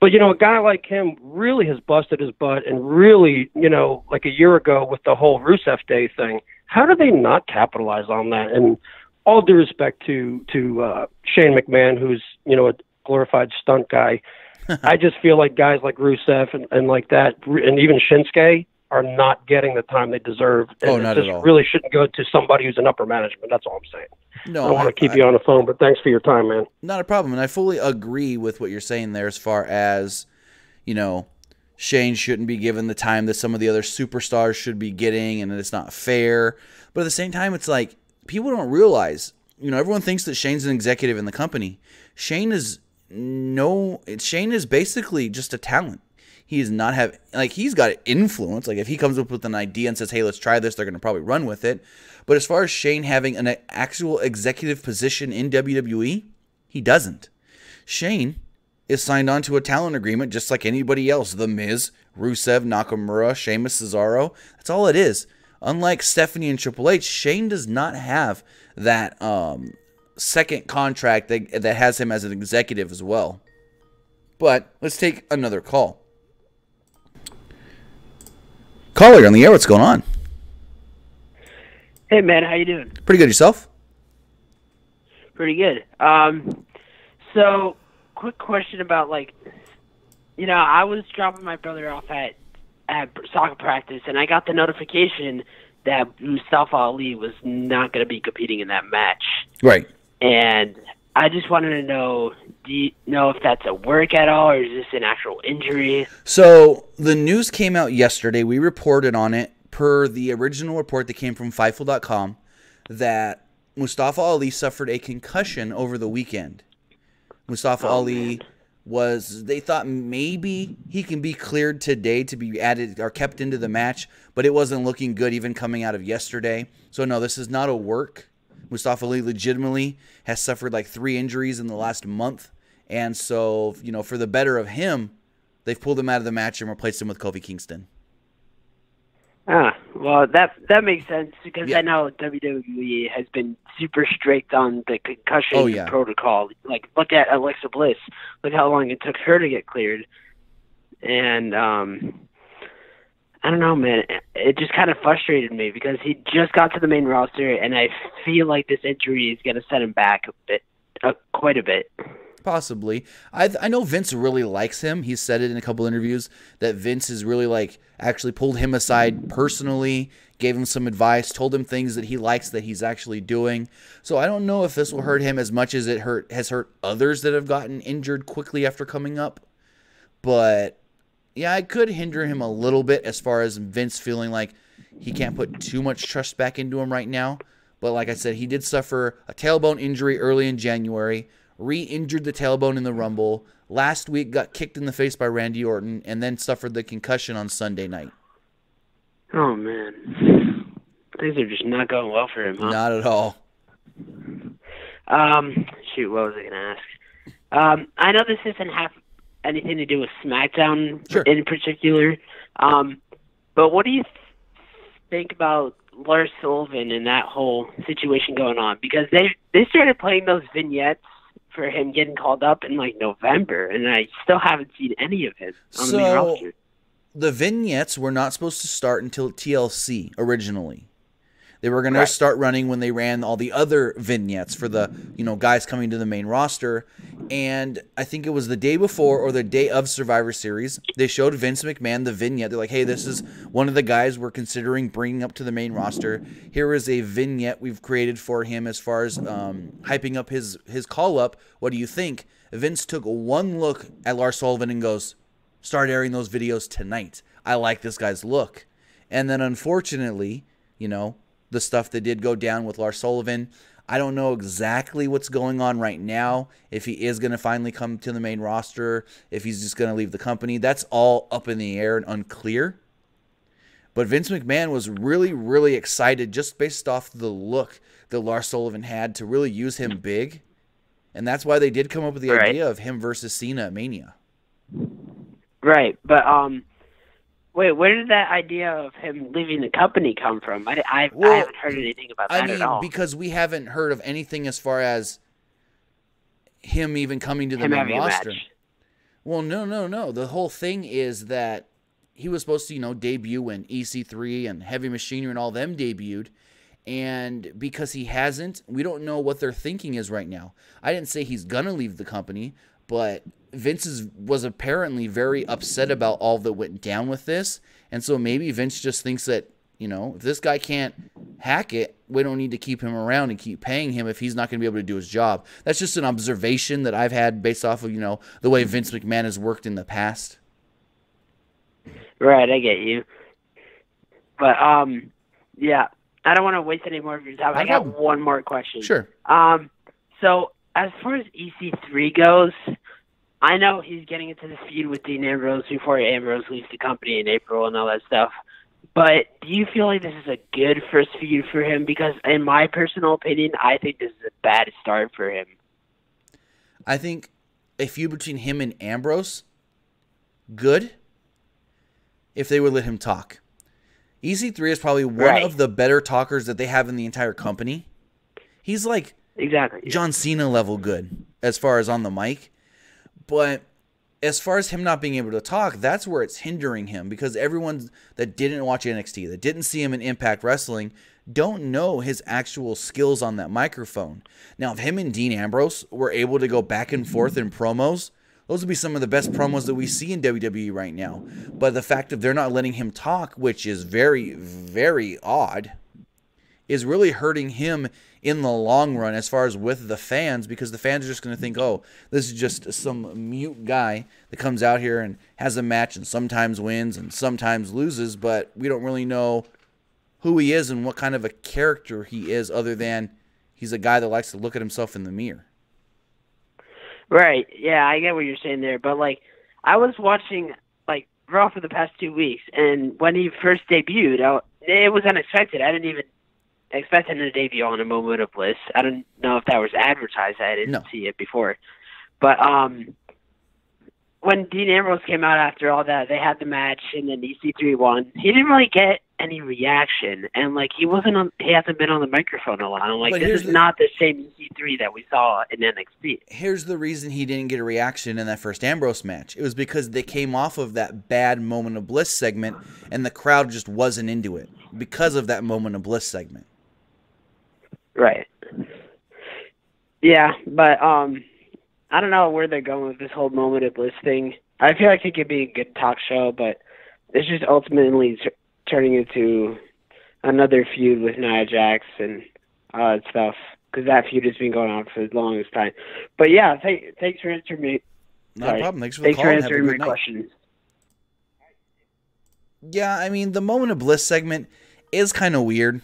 But, a guy like him really has busted his butt, and really, like a year ago with the whole Rusev Day thing, how do they not capitalize on that? And all due respect to Shane McMahon, who's, a glorified stunt guy, I just feel like guys like Rusev and like that, and even Shinsuke, are not getting the time they deserve. And not it just at all. Really shouldn't go to somebody who's in upper management. That's all I'm saying. No, I don't want to keep you on the phone, but thanks for your time, man. Not a problem. And I fully agree with what you're saying there as far as, Shane shouldn't be given the time that some of the other superstars should be getting, and it's not fair. But at the same time, it's like people don't realize, everyone thinks that Shane's an executive in the company. Shane is basically just a talent. He does not have, he's got influence. Like, if he comes up with an idea and says, hey, let's try this, they're going to probably run with it. But as far as Shane having an actual executive position in WWE, he doesn't. Shane is signed on to a talent agreement just like anybody else. The Miz, Rusev, Nakamura, Sheamus, Cesaro. That's all it is. Unlike Stephanie and Triple H, Shane does not have that second contract that has him as an executive as well. But let's take another call. Caller, you're on the air. What's going on? Hey, man, how you doing? Pretty good yourself? Pretty good. So, quick question about, like, I was dropping my brother off at soccer practice, and I got the notification that Mustafa Ali was not going to be competing in that match. Right. And I just wanted to know, do you know if that's a work at all, or is this an actual injury? So, the news came out yesterday. We reported on it per the original report that came from Fightful.com that Mustafa Ali suffered a concussion over the weekend. Mustafa Ali they thought maybe he can be cleared today to be added or kept into the match, but it wasn't looking good even coming out of yesterday. So no, this is not a work. Mustafa Ali legitimately has suffered like 3 injuries in the last month. And so, for the better of him, they've pulled him out of the match and replaced him with Kofi Kingston. Well, that makes sense because I know WWE has been super strict on the concussion protocol. Like, look at Alexa Bliss. Look how long it took her to get cleared. And I don't know, man. It just kind of frustrated me because he just got to the main roster, and I feel like this injury is going to set him back quite a bit. Possibly. I know Vince really likes him. He's said it in a couple interviews that Vince has really actually pulled him aside personally, gave him some advice, told him things that he likes that he's actually doing. So I don't know if this will hurt him as much as it has hurt others that have gotten injured quickly after coming up. But yeah, it could hinder him a little bit as far as Vince feeling like he can't put too much trust back into him right now. But like I said, he did suffer a tailbone injury early in January, re-injured the tailbone in the Rumble. Last week got kicked in the face by Randy Orton, and then suffered the concussion on Sunday night. Oh, man. Things are just not going well for him, huh? Not at all. Shoot, what was I going to ask? I know this doesn't have anything to do with Smackdown in particular, but what do you think about Lars Sullivan and that whole situation going on? Because they started playing those vignettes for him getting called up in November, and I still haven't seen any of him on the main roster. The vignettes were not supposed to start until TLC originally. They were going to start running when they ran all the other vignettes for the guys coming to the main roster. And I think it was the day before or the day of Survivor Series, they showed Vince McMahon the vignette. They're like, hey, this is one of the guys we're considering bringing up to the main roster. Here is a vignette we've created for him as far as hyping up his call-up. What do you think? Vince took one look at Lars Sullivan and goes, start airing those videos tonight. I like this guy's look. And then unfortunately, the stuff that did go down with Lars Sullivan, I don't know exactly what's going on right now, if he is going to finally come to the main roster, if he's just going to leave the company. That's all up in the air and unclear. But Vince McMahon was really, really excited just based off the look that Lars Sullivan had to really use him big. And that's why they did come up with the idea of him versus Cena at Mania. Right, but wait, where did that idea of him leaving the company come from? I haven't heard anything about that at all. Because we haven't heard of anything as far as him even coming to the main roster. Well, no. The whole thing is that he was supposed to, debut when EC3 and Heavy Machinery and all them debuted. And because he hasn't, we don't know what their thinking is right now. I didn't say he's going to leave the company, but Vince was apparently very upset about all that went down with this. And so maybe Vince just thinks that, if this guy can't hack it, we don't need to keep him around and keep paying him if he's not going to be able to do his job. That's just an observation that I've had based off of, the way Vince McMahon has worked in the past. Right, I get you. But, yeah, I don't want to waste any more of your time. I got one more question. Sure. So, as far as EC3 goes, I know he's getting into this feud with Dean Ambrose before Ambrose leaves the company in April and all that stuff. But do you feel like this is a good first feud for him? Because in my personal opinion, I think this is a bad start for him. I think a feud between him and Ambrose, good, if they would let him talk. EC3 is probably one of the better talkers that they have in the entire company. He's like exactly John Cena level good as far as on the mic. But as far as him not being able to talk, that's where it's hindering him, because everyone that didn't watch NXT, that didn't see him in Impact Wrestling, don't know his actual skills on that microphone. Now, if him and Dean Ambrose were able to go back and forth in promos, those would be some of the best promos that we see in WWE right now. But the fact that they're not letting him talk, which is very, very odd, is really hurting him in the long run as far as with the fans, because the fans are just going to think, oh, this is just some mute guy that comes out here and has a match and sometimes wins and sometimes loses, but we don't really know who he is and what kind of a character he is, other than he's a guy that likes to look at himself in the mirror. Right. Yeah, I get what you're saying there. But, like, I was watching, like, Raw for the past 2 weeks, and when he first debuted, it was unexpected. I didn't even expect him to debut on a Moment of Bliss. I don't know if that was advertised. I didn't see it before. But when Dean Ambrose came out after all that, they had the match, and then EC3 won. He didn't really get any reaction, and like he hasn't been on the microphone a lot. I'm like, this is not the same EC3 that we saw in NXT. Here's the reason he didn't get a reaction in that first Ambrose match. It was because they came off of that bad Moment of Bliss segment, and the crowd just wasn't into it because of that Moment of Bliss segment. Right. Yeah, but I don't know where they're going with this whole Moment of Bliss thing. I feel like it could be a good talk show, but it's just ultimately turning into another feud with Nia Jax and all that stuff, because that feud has been going on for the longest time. But yeah, thanks for answering me. No problem. Thanks for the call. Thanks for answering my questions. Yeah, I mean, the Moment of Bliss segment is kind of weird.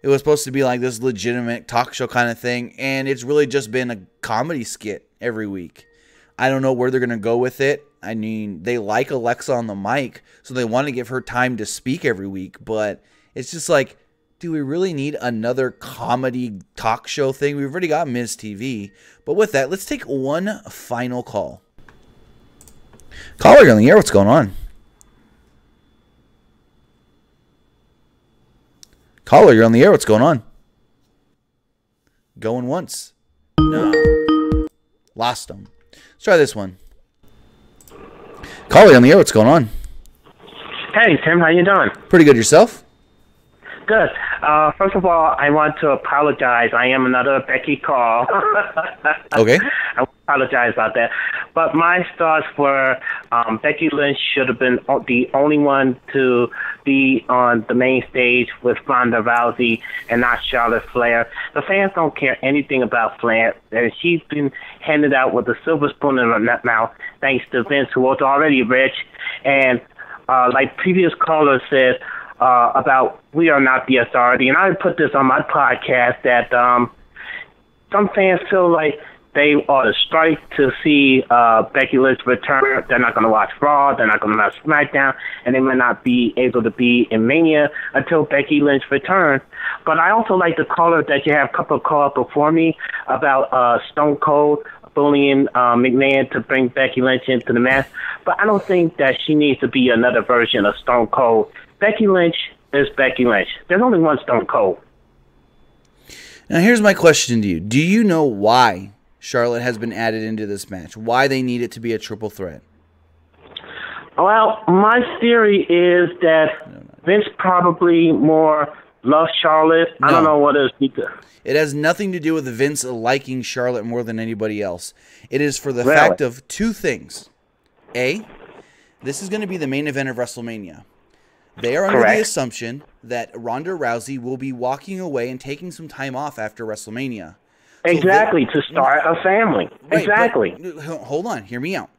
It was supposed to be like this legitimate talk show kind of thing, and it's really just been a comedy skit every week. I don't know where they're going to go with it. I mean, they like Alexa on the mic, so they want to give her time to speak every week, but it's just like, do we really need another comedy talk show thing? We've already got Miz TV. But with that, let's take one final call. Caller, you're on the air. What's going on? Caller, you're on the air. What's going on? Going once. No. Lost him. Let's try this one. Caller, on the air. What's going on? Hey, Tim. How you doing? Pretty good. Yourself? Good. First of all, I want to apologize. I am another Becky call. Okay. I apologize about that. But my thoughts were Becky Lynch should have been the only one to be on the main stage with Ronda Rousey and not Charlotte Flair. The fans don't care anything about Flair, and she's been handed out with a silver spoon in her mouth thanks to Vince, who was already rich. And like previous callers said, about we are not the authority. And I put this on my podcast that some fans feel like they ought to strike to see Becky Lynch return. They're not going to watch Raw. They're not going to watch Smackdown. And they might not be able to be in Mania until Becky Lynch returns. But I also like the caller that you have a couple of calls before me about Stone Cold bullying McMahon to bring Becky Lynch into the match. But I don't think that she needs to be another version of Stone Cold. Becky Lynch is Becky Lynch. There's only one Stone Cold. Now, here's my question to you. Do you know why Charlotte has been added into this match? Why they need it to be a triple threat? Well, my theory is that Vince probably more loves Charlotte. No. I don't know what it is. It has nothing to do with Vince liking Charlotte more than anybody else. It is for the fact of two things. A, this is going to be the main event of WrestleMania. They are under the assumption that Ronda Rousey will be walking away and taking some time off after WrestleMania. Exactly, to start a family. Right, exactly. Hold on, hear me out.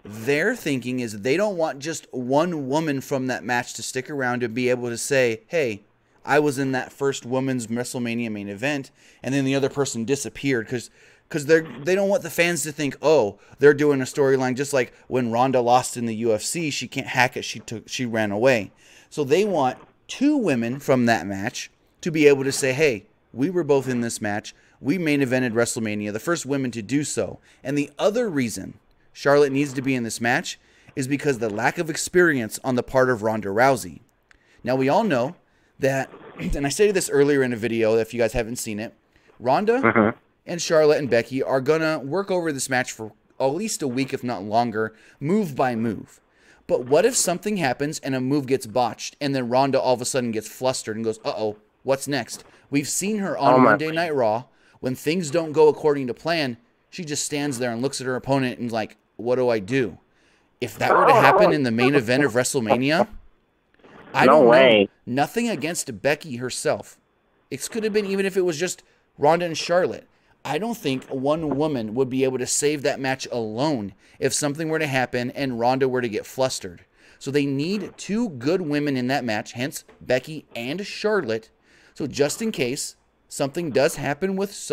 Their thinking is they don't want just one woman from that match to stick around and be able to say, hey, I was in that first women's WrestleMania main event, and then the other person disappeared, because they don't want the fans to think, oh, they're doing a storyline just like when Ronda lost in the UFC. She can't hack it. She ran away. So they want two women from that match to be able to say, hey, we were both in this match. We main evented WrestleMania, the first women to do so. And the other reason Charlotte needs to be in this match is because the lack of experience on the part of Ronda Rousey. Now, we all know that, and I stated this earlier in a video, if you guys haven't seen it, Ronda and Charlotte and Becky are going to work over this match for at least a week, if not longer, move by move. But what if something happens and a move gets botched and then Ronda all of a sudden gets flustered and goes, uh-oh, what's next? We've seen her on Monday Night Raw. When things don't go according to plan, she just stands there and looks at her opponent and like, what do I do? If that were to happen in the main event of WrestleMania, I don't know. Nothing against Becky herself. It could have been even if it was just Ronda and Charlotte. I don't think one woman would be able to save that match alone if something were to happen and Ronda were to get flustered. So they need two good women in that match, hence Becky and Charlotte. So just in case something does happen with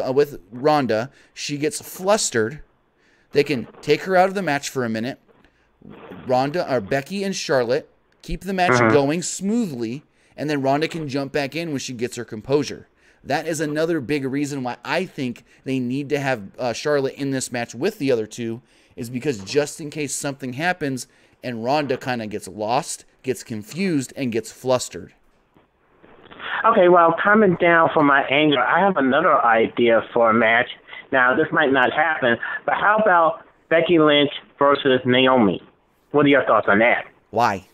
Ronda, she gets flustered, they can take her out of the match for a minute. Becky and Charlotte keep the match going smoothly, and then Ronda can jump back in when she gets her composure. That is another big reason why I think they need to have Charlotte in this match with the other two, is because just in case something happens and Ronda kind of gets lost, gets confused, and gets flustered. Okay, well, coming down from my anger, I have another idea for a match. Now, this might not happen, but how about Becky Lynch versus Naomi? What are your thoughts on that? Why?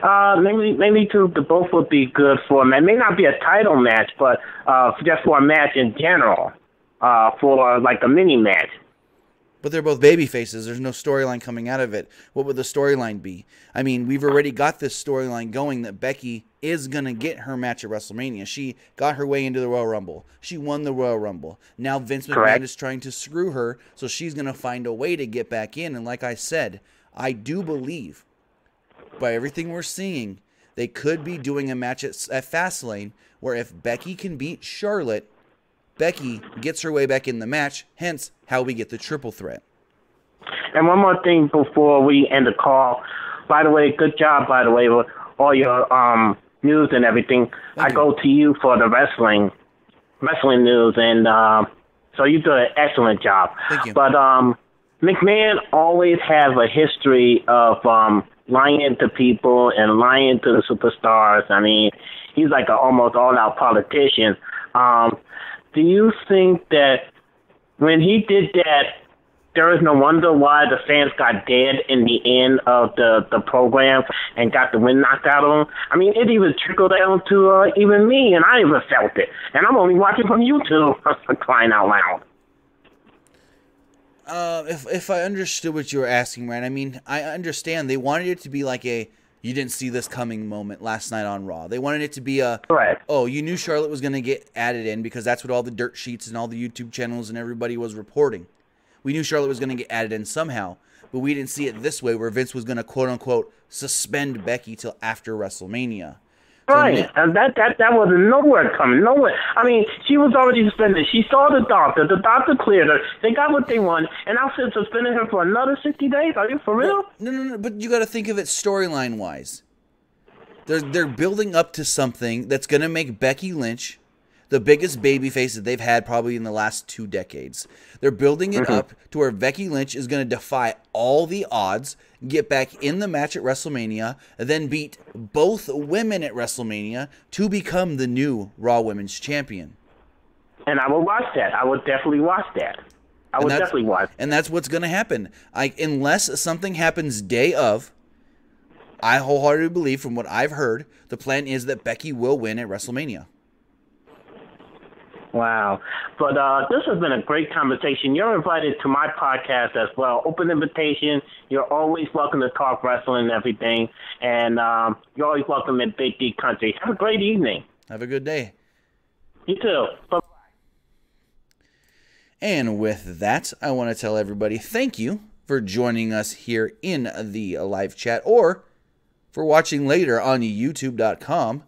Maybe the both would be good for a match. It may not be a title match, but just for a match in general, for like a mini match. But they're both baby faces. There's no storyline coming out of it. What would the storyline be? I mean, we've already got this storyline going that Becky is going to get her match at WrestleMania. She got her way into the Royal Rumble. She won the Royal Rumble. Now Vince McMahon is trying to screw her, so she's going to find a way to get back in. And like I said, I do believe, by everything we're seeing, they could be doing a match at Fastlane where if Becky can beat Charlotte, Becky gets her way back in the match, hence how we get the triple threat. And one more thing before we end the call. By the way, good job, by the way, with all your news and everything. I go to you for the wrestling news, and so you do an excellent job. Thank you. But McMahon always has a history of lying to people and lying to the superstars. I mean, he's like an almost all-out politician. Do you think that when he did that, there is no wonder why the fans got dead in the end of the program and got the wind knocked out of them? I mean, it even trickled down to even me, and I even felt it. And I'm only watching from YouTube, crying out loud. If I understood what you were asking, right? I mean, I understand they wanted it to be like a you didn't see this coming moment last night on Raw. They wanted it to be a, oh, you knew Charlotte was going to get added in because that's what all the dirt sheets and all the YouTube channels and everybody was reporting. We knew Charlotte was going to get added in somehow, but we didn't see it this way where Vince was going to quote-unquote suspend Becky till after WrestleMania. Right, and that was nowhere coming, nowhere. I mean, she was already suspended. She saw the doctor cleared her. They got what they wanted, and now they're suspending her for another 60 days. Are you for real? No, but you got to think of it storyline-wise. They're building up to something that's going to make Becky Lynch the biggest babyface that they've had probably in the last 2 decades. They're building it up to where Becky Lynch is going to defy all the odds, get back in the match at WrestleMania, and then beat both women at WrestleMania to become the new Raw Women's Champion. And I will watch that. I would definitely watch that. I would definitely watch that. And that's what's going to happen. Unless something happens day of, I wholeheartedly believe, from what I've heard, the plan is that Becky will win at WrestleMania. Wow. But this has been a great conversation. You're invited to my podcast as well. Open invitation. You're always welcome to talk wrestling and everything. And you're always welcome in Big D Country. Have a great evening. Have a good day. You too. Bye-bye. And with that, I want to tell everybody thank you for joining us here in the live chat or for watching later on youtube.com.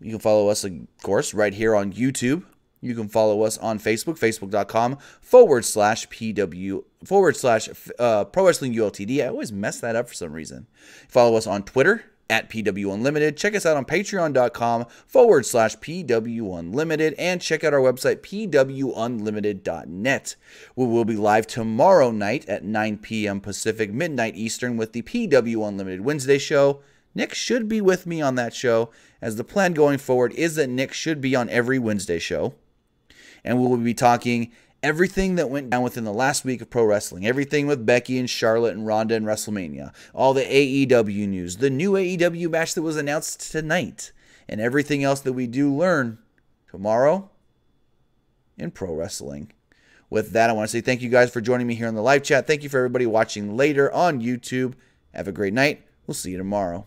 You can follow us, of course, right here on YouTube. You can follow us on Facebook, facebook.com/PW Pro Wrestling ULTD. I always mess that up for some reason. Follow us on Twitter @PW Unlimited. Check us out on patreon.com/PW Unlimited. And check out our website, pwunlimited.net. We will be live tomorrow night at 9 p.m. Pacific, midnight Eastern with the PW Unlimited Wednesday show. Nick should be with me on that show, as the plan going forward is that Nick should be on every Wednesday show. And we will be talking everything that went down within the last week of pro wrestling, everything with Becky and Charlotte and Ronda and WrestleMania, all the AEW news, the new AEW match that was announced tonight, and everything else that we do learn tomorrow in pro wrestling. With that, I want to say thank you guys for joining me here on the live chat. Thank you for everybody watching later on YouTube. Have a great night. We'll see you tomorrow.